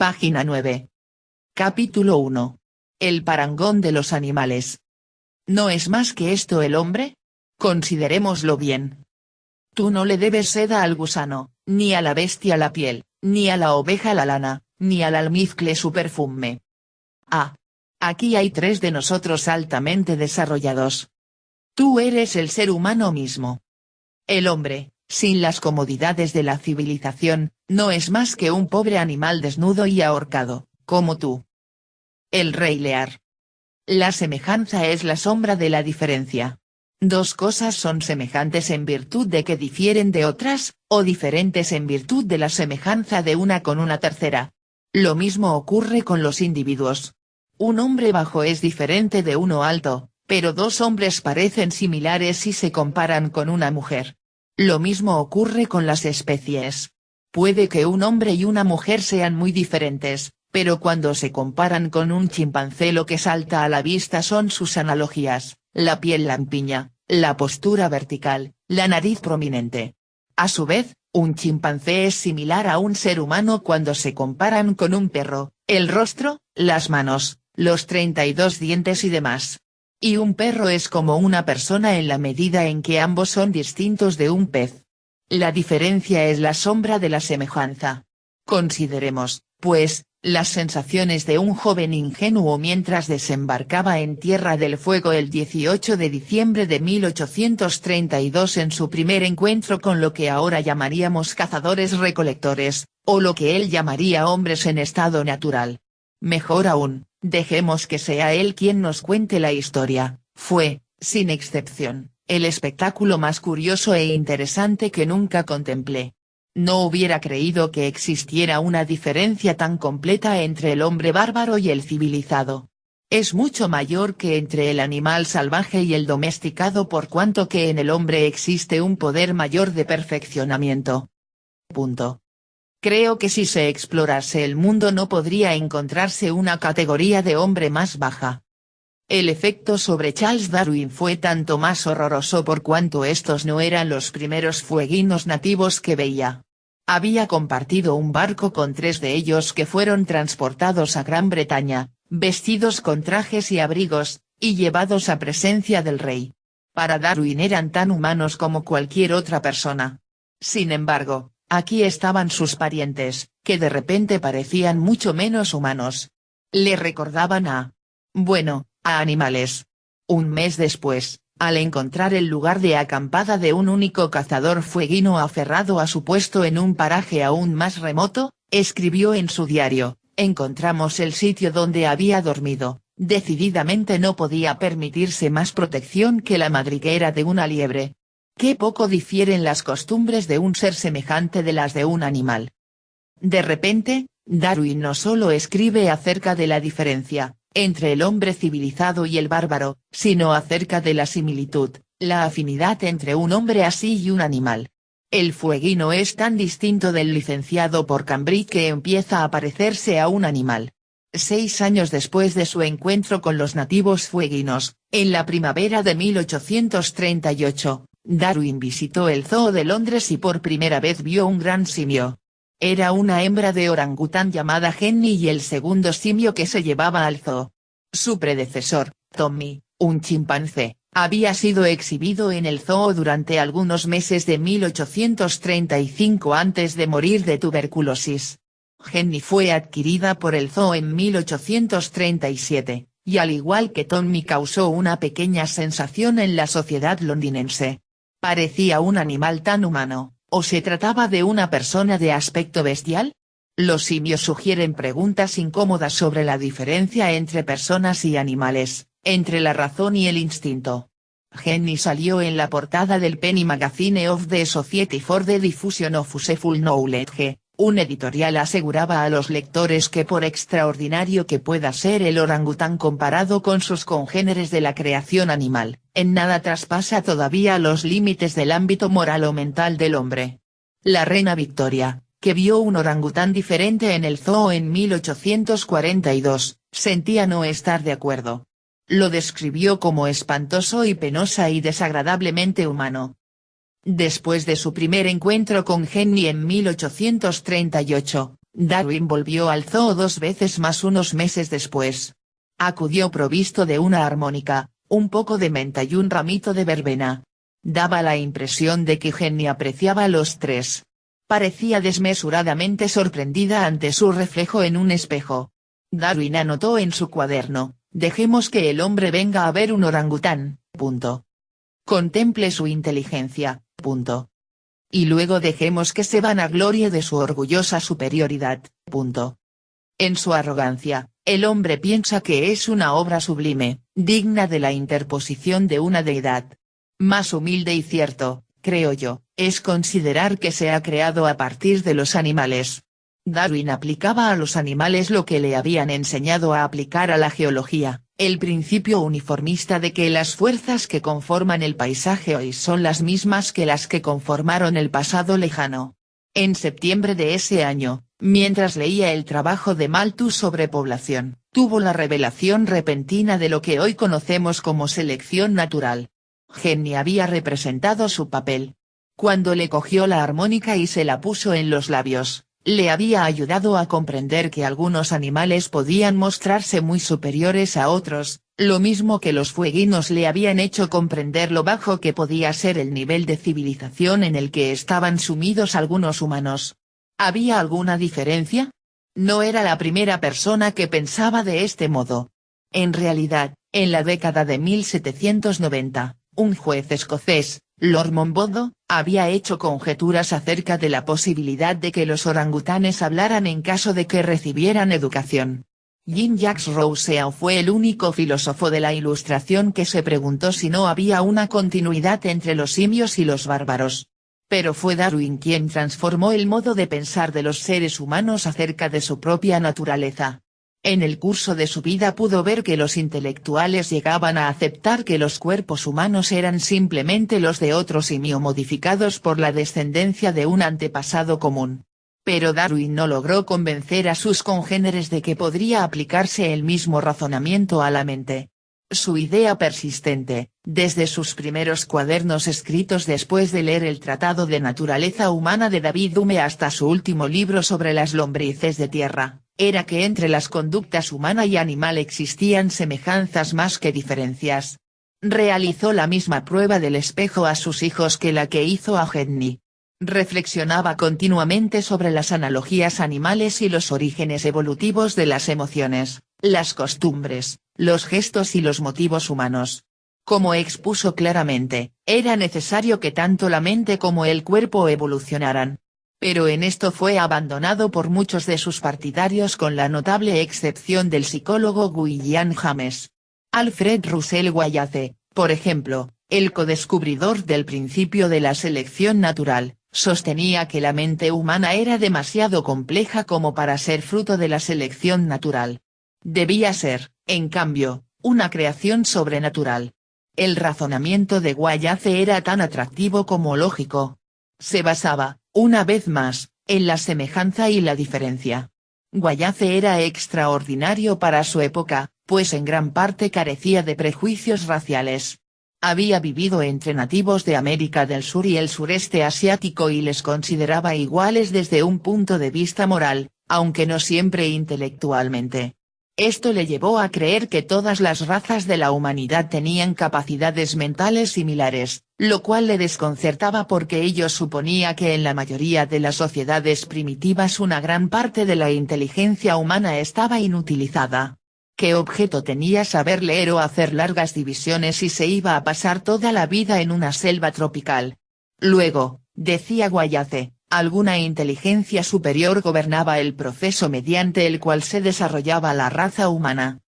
Página 9. Capítulo 1. El parangón de los animales. ¿No es más que esto el hombre? Considerémoslo bien. Tú no le debes seda al gusano, ni a la bestia la piel, ni a la oveja la lana, ni al almizcle su perfume. Aquí hay tres de nosotros altamente desarrollados. Tú eres el ser humano mismo. El hombre, sin las comodidades de la civilización, no es más que un pobre animal desnudo y ahorcado, como tú. El Rey Lear. La semejanza es la sombra de la diferencia. Dos cosas son semejantes en virtud de que difieren de otras, o diferentes en virtud de la semejanza de una con una tercera. Lo mismo ocurre con los individuos. Un hombre bajo es diferente de uno alto, pero dos hombres parecen similares si se comparan con una mujer. Lo mismo ocurre con las especies. Puede que un hombre y una mujer sean muy diferentes, pero cuando se comparan con un chimpancé lo que salta a la vista son sus analogías, la piel lampiña, la postura vertical, la nariz prominente. A su vez, un chimpancé es similar a un ser humano cuando se comparan con un perro, el rostro, las manos, los 32 dientes y demás. Y un perro es como una persona en la medida en que ambos son distintos de un pez. La diferencia es la sombra de la semejanza. Consideremos, pues, las sensaciones de un joven ingenuo mientras desembarcaba en Tierra del Fuego el 18 de diciembre de 1832 en su primer encuentro con lo que ahora llamaríamos cazadores-recolectores, o lo que él llamaría hombres en estado natural. Mejor aún, dejemos que sea él quien nos cuente la historia. Fue, sin excepción, el espectáculo más curioso e interesante que nunca contemplé. No hubiera creído que existiera una diferencia tan completa entre el hombre bárbaro y el civilizado. Es mucho mayor que entre el animal salvaje y el domesticado por cuanto que en el hombre existe un poder mayor de perfeccionamiento. Creo que si se explorase el mundo no podría encontrarse una categoría de hombre más baja. El efecto sobre Charles Darwin fue tanto más horroroso por cuanto estos no eran los primeros fueguinos nativos que veía. Había compartido un barco con tres de ellos que fueron transportados a Gran Bretaña, vestidos con trajes y abrigos, y llevados a presencia del rey. Para Darwin eran tan humanos como cualquier otra persona. Sin embargo, aquí estaban sus parientes, que de repente parecían mucho menos humanos. Le recordaban a animales. Un mes después, al encontrar el lugar de acampada de un único cazador fueguino aferrado a su puesto en un paraje aún más remoto, escribió en su diario: encontramos el sitio donde había dormido, decididamente no podía permitirse más protección que la madriguera de una liebre. Qué poco difieren las costumbres de un ser semejante de las de un animal. De repente, Darwin no solo escribe acerca de la diferencia entre el hombre civilizado y el bárbaro, sino acerca de la similitud, la afinidad entre un hombre así y un animal. El fueguino es tan distinto del licenciado por Cambridge que empieza a parecerse a un animal. 6 años después de su encuentro con los nativos fueguinos, en la primavera de 1838, Darwin visitó el Zoo de Londres y por primera vez vio un gran simio. Era una hembra de orangután llamada Jenny y el segundo simio que se llevaba al zoo. Su predecesor, Tommy, un chimpancé, había sido exhibido en el zoo durante algunos meses de 1835 antes de morir de tuberculosis. Jenny fue adquirida por el zoo en 1837, y al igual que Tommy causó una pequeña sensación en la sociedad londinense. Parecía un animal tan humano. ¿O se trataba de una persona de aspecto bestial? Los simios sugieren preguntas incómodas sobre la diferencia entre personas y animales, entre la razón y el instinto. Jenny salió en la portada del Penny Magazine of the Society for the Diffusion of Useful Knowledge. Un editorial aseguraba a los lectores que por extraordinario que pueda ser el orangután comparado con sus congéneres de la creación animal, en nada traspasa todavía los límites del ámbito moral o mental del hombre. La reina Victoria, que vio un orangután diferente en el zoo en 1842, sentía no estar de acuerdo. Lo describió como espantoso y penosa y desagradablemente humano. Después de su primer encuentro con Jenny en 1838, Darwin volvió al zoo 2 veces más unos meses después. Acudió provisto de una armónica, un poco de menta y un ramito de verbena. Daba la impresión de que Jenny apreciaba los tres. Parecía desmesuradamente sorprendida ante su reflejo en un espejo. Darwin anotó en su cuaderno: dejemos que el hombre venga a ver un orangután. Contemple su inteligencia. Y luego dejemos que se vanaglorie de su orgullosa superioridad. En su arrogancia, el hombre piensa que es una obra sublime, digna de la interposición de una deidad. Más humilde y cierto, creo yo, es considerar que se ha creado a partir de los animales. Darwin aplicaba a los animales lo que le habían enseñado a aplicar a la geología, el principio uniformista de que las fuerzas que conforman el paisaje hoy son las mismas que las que conformaron el pasado lejano. En septiembre de ese año, mientras leía el trabajo de Malthus sobre población, tuvo la revelación repentina de lo que hoy conocemos como selección natural. Jenny había representado su papel. Cuando le cogió la armónica y se la puso en los labios, le había ayudado a comprender que algunos animales podían mostrarse muy superiores a otros, lo mismo que los fueguinos le habían hecho comprender lo bajo que podía ser el nivel de civilización en el que estaban sumidos algunos humanos. ¿Había alguna diferencia? No era la primera persona que pensaba de este modo. En realidad, en la década de 1790, un juez escocés, Lord Monboddo, había hecho conjeturas acerca de la posibilidad de que los orangutanes hablaran en caso de que recibieran educación. Jean-Jacques Rousseau fue el único filósofo de la Ilustración que se preguntó si no había una continuidad entre los simios y los bárbaros. Pero fue Darwin quien transformó el modo de pensar de los seres humanos acerca de su propia naturaleza. En el curso de su vida pudo ver que los intelectuales llegaban a aceptar que los cuerpos humanos eran simplemente los de otro simio modificados por la descendencia de un antepasado común. Pero Darwin no logró convencer a sus congéneres de que podría aplicarse el mismo razonamiento a la mente. Su idea persistente, desde sus primeros cuadernos escritos después de leer el Tratado de Naturaleza Humana de David Hume hasta su último libro sobre las lombrices de tierra, era que entre las conductas humana y animal existían semejanzas más que diferencias. Realizó la misma prueba del espejo a sus hijos que la que hizo a Jenny. Reflexionaba continuamente sobre las analogías animales y los orígenes evolutivos de las emociones, las costumbres, los gestos y los motivos humanos. Como expuso claramente, era necesario que tanto la mente como el cuerpo evolucionaran. Pero en esto fue abandonado por muchos de sus partidarios con la notable excepción del psicólogo William James. Alfred Russel Wallace, por ejemplo, el codescubridor del principio de la selección natural, sostenía que la mente humana era demasiado compleja como para ser fruto de la selección natural. Debía ser, en cambio, una creación sobrenatural. El razonamiento de Wallace era tan atractivo como lógico. Se basaba, una vez más, en la semejanza y la diferencia. Wallace era extraordinario para su época, pues en gran parte carecía de prejuicios raciales. Había vivido entre nativos de América del Sur y el sureste asiático y les consideraba iguales desde un punto de vista moral, aunque no siempre intelectualmente. Esto le llevó a creer que todas las razas de la humanidad tenían capacidades mentales similares, lo cual le desconcertaba porque ello suponía que en la mayoría de las sociedades primitivas una gran parte de la inteligencia humana estaba inutilizada. ¿Qué objeto tenía saber leer o hacer largas divisiones si se iba a pasar toda la vida en una selva tropical? Luego, decía Wallace, alguna inteligencia superior gobernaba el proceso mediante el cual se desarrollaba la raza humana.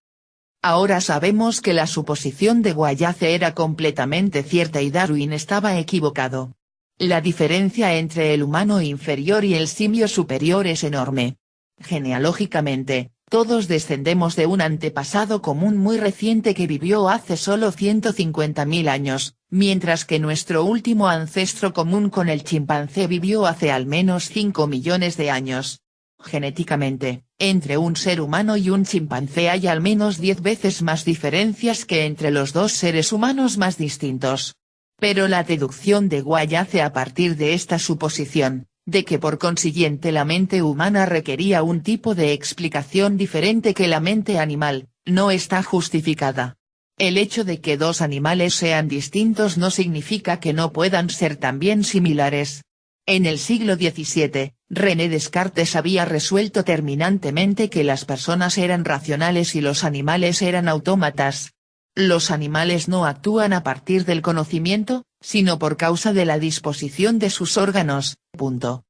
Ahora sabemos que la suposición de Wallace era completamente cierta y Darwin estaba equivocado. La diferencia entre el humano inferior y el simio superior es enorme. Genealógicamente, todos descendemos de un antepasado común muy reciente que vivió hace solo 150.000 años, mientras que nuestro último ancestro común con el chimpancé vivió hace al menos 5 millones de años. Genéticamente, entre un ser humano y un chimpancé hay al menos 10 veces más diferencias que entre los dos seres humanos más distintos. Pero la deducción de Wallace a partir de esta suposición, de que por consiguiente la mente humana requería un tipo de explicación diferente que la mente animal, no está justificada. El hecho de que dos animales sean distintos no significa que no puedan ser también similares. En el siglo XVII, René Descartes había resuelto terminantemente que las personas eran racionales y los animales eran autómatas. Los animales no actúan a partir del conocimiento, sino por causa de la disposición de sus órganos, punto.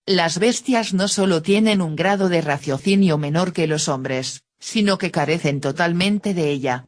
Las bestias no solo tienen un grado de raciocinio menor que los hombres, sino que carecen totalmente de ella.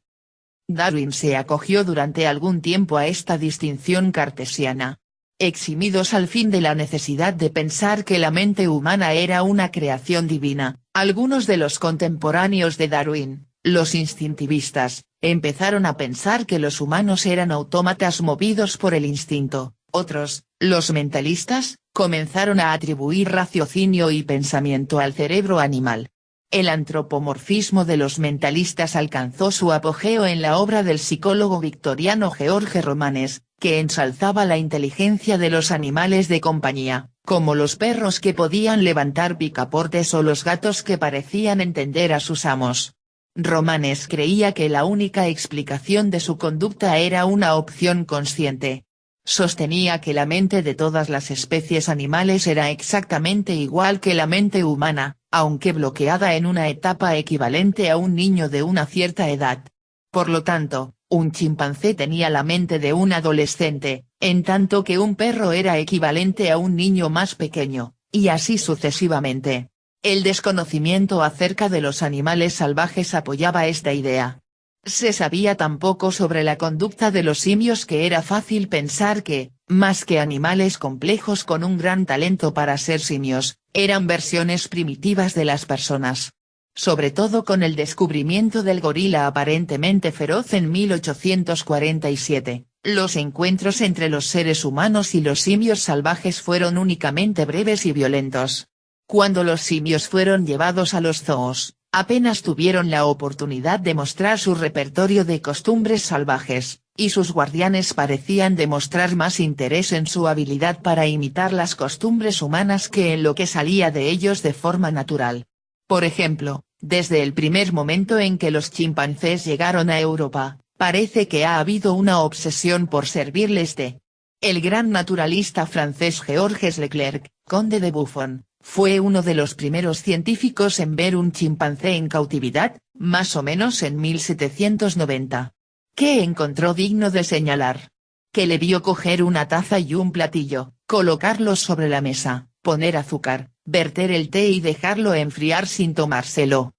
Darwin se acogió durante algún tiempo a esta distinción cartesiana. Eximidos al fin de la necesidad de pensar que la mente humana era una creación divina, algunos de los contemporáneos de Darwin, los instintivistas, empezaron a pensar que los humanos eran autómatas movidos por el instinto. Otros, los mentalistas, comenzaron a atribuir raciocinio y pensamiento al cerebro animal. El antropomorfismo de los mentalistas alcanzó su apogeo en la obra del psicólogo victoriano George Romanes, que ensalzaba la inteligencia de los animales de compañía, como los perros que podían levantar picaportes o los gatos que parecían entender a sus amos. Romanes creía que la única explicación de su conducta era una opción consciente. Sostenía que la mente de todas las especies animales era exactamente igual que la mente humana, aunque bloqueada en una etapa equivalente a un niño de una cierta edad. Por lo tanto, un chimpancé tenía la mente de un adolescente, en tanto que un perro era equivalente a un niño más pequeño, y así sucesivamente. El desconocimiento acerca de los animales salvajes apoyaba esta idea. Se sabía tan poco sobre la conducta de los simios que era fácil pensar que, más que animales complejos con un gran talento para ser simios, eran versiones primitivas de las personas. Sobre todo con el descubrimiento del gorila aparentemente feroz en 1847, los encuentros entre los seres humanos y los simios salvajes fueron únicamente breves y violentos. Cuando los simios fueron llevados a los zoos, apenas tuvieron la oportunidad de mostrar su repertorio de costumbres salvajes, y sus guardianes parecían demostrar más interés en su habilidad para imitar las costumbres humanas que en lo que salía de ellos de forma natural. Por ejemplo, desde el primer momento en que los chimpancés llegaron a Europa, parece que ha habido una obsesión por servirles té. El gran naturalista francés Georges Leclerc, conde de Buffon, fue uno de los primeros científicos en ver un chimpancé en cautividad, más o menos en 1790. ¿Qué encontró digno de señalar? Que le vio coger una taza y un platillo, colocarlos sobre la mesa, poner azúcar, verter el té y dejarlo enfriar sin tomárselo.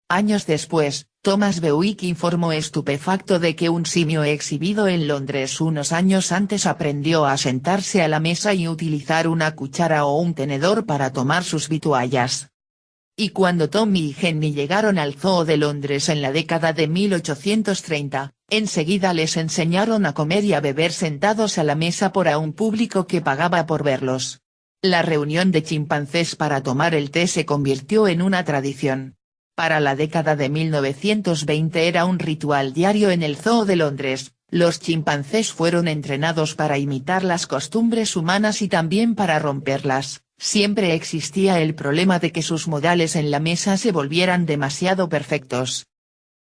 Años después, Thomas Bewick informó estupefacto de que un simio exhibido en Londres unos años antes aprendió a sentarse a la mesa y utilizar una cuchara o un tenedor para tomar sus vituallas. Y cuando Tommy y Jenny llegaron al Zoo de Londres en la década de 1830, enseguida les enseñaron a comer y a beber sentados a la mesa por a un público que pagaba por verlos. La reunión de chimpancés para tomar el té se convirtió en una tradición. Para la década de 1920 era un ritual diario en el Zoo de Londres. Los chimpancés fueron entrenados para imitar las costumbres humanas y también para romperlas. Siempre existía el problema de que sus modales en la mesa se volvieran demasiado perfectos.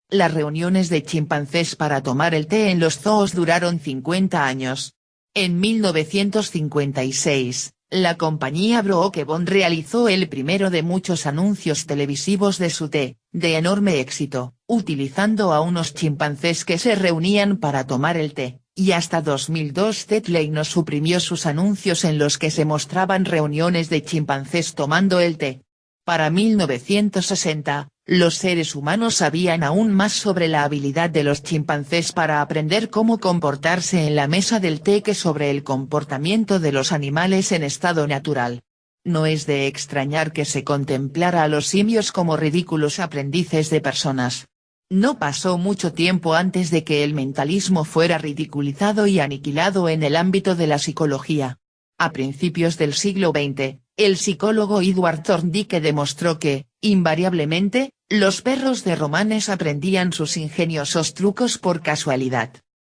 Las reuniones de chimpancés para tomar el té en los zoos duraron 50 años. En 1956, la compañía Brook & Bond realizó el primero de muchos anuncios televisivos de su té, de enorme éxito, utilizando a unos chimpancés que se reunían para tomar el té, y hasta 2002 Tetley no suprimió sus anuncios en los que se mostraban reuniones de chimpancés tomando el té. Para 1960, los seres humanos sabían aún más sobre la habilidad de los chimpancés para aprender cómo comportarse en la mesa del té que sobre el comportamiento de los animales en estado natural. No es de extrañar que se contemplara a los simios como ridículos aprendices de personas. No pasó mucho tiempo antes de que el mentalismo fuera ridiculizado y aniquilado en el ámbito de la psicología. A principios del siglo XX, el psicólogo Edward Thorndike demostró que, invariablemente, los perros de Romanes aprendían sus ingeniosos trucos por casualidad.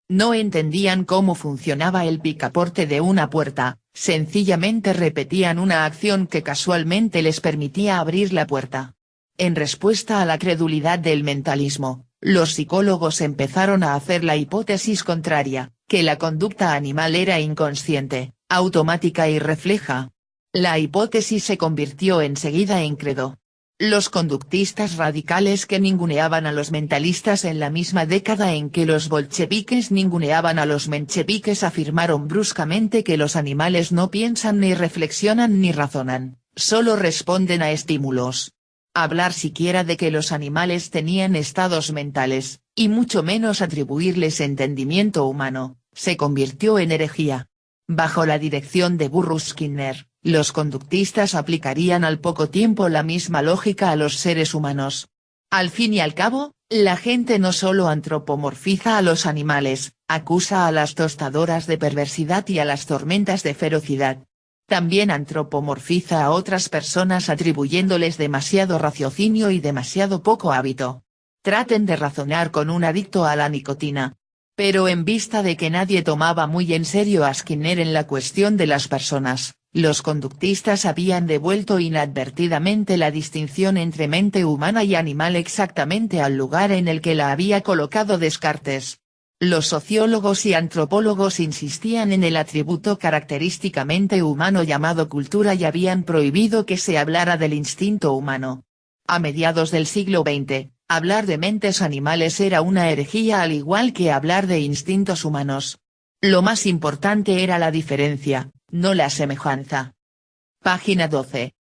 No entendían cómo funcionaba el picaporte de una puerta, sencillamente repetían una acción que casualmente les permitía abrir la puerta. En respuesta a la credulidad del mentalismo, los psicólogos empezaron a hacer la hipótesis contraria, que la conducta animal era inconsciente, automática y refleja. La hipótesis se convirtió enseguida en credo. Los conductistas radicales que ninguneaban a los mentalistas en la misma década en que los bolcheviques ninguneaban a los mencheviques afirmaron bruscamente que los animales no piensan ni reflexionan ni razonan, solo responden a estímulos. Hablar siquiera de que los animales tenían estados mentales, y mucho menos atribuirles entendimiento humano, se convirtió en herejía. Bajo la dirección de Burrus Skinner, los conductistas aplicarían al poco tiempo la misma lógica a los seres humanos. Al fin y al cabo, la gente no solo antropomorfiza a los animales, acusa a las tostadoras de perversidad y a las tormentas de ferocidad. También antropomorfiza a otras personas atribuyéndoles demasiado raciocinio y demasiado poco hábito. Traten de razonar con un adicto a la nicotina. Pero en vista de que nadie tomaba muy en serio a Skinner en la cuestión de las personas, los conductistas habían devuelto inadvertidamente la distinción entre mente humana y animal exactamente al lugar en el que la había colocado Descartes. Los sociólogos y antropólogos insistían en el atributo característicamente humano llamado cultura y habían prohibido que se hablara del instinto humano. A mediados del siglo XX, hablar de mentes animales era una herejía al igual que hablar de instintos humanos. Lo más importante era la diferencia, no la semejanza. Página 12.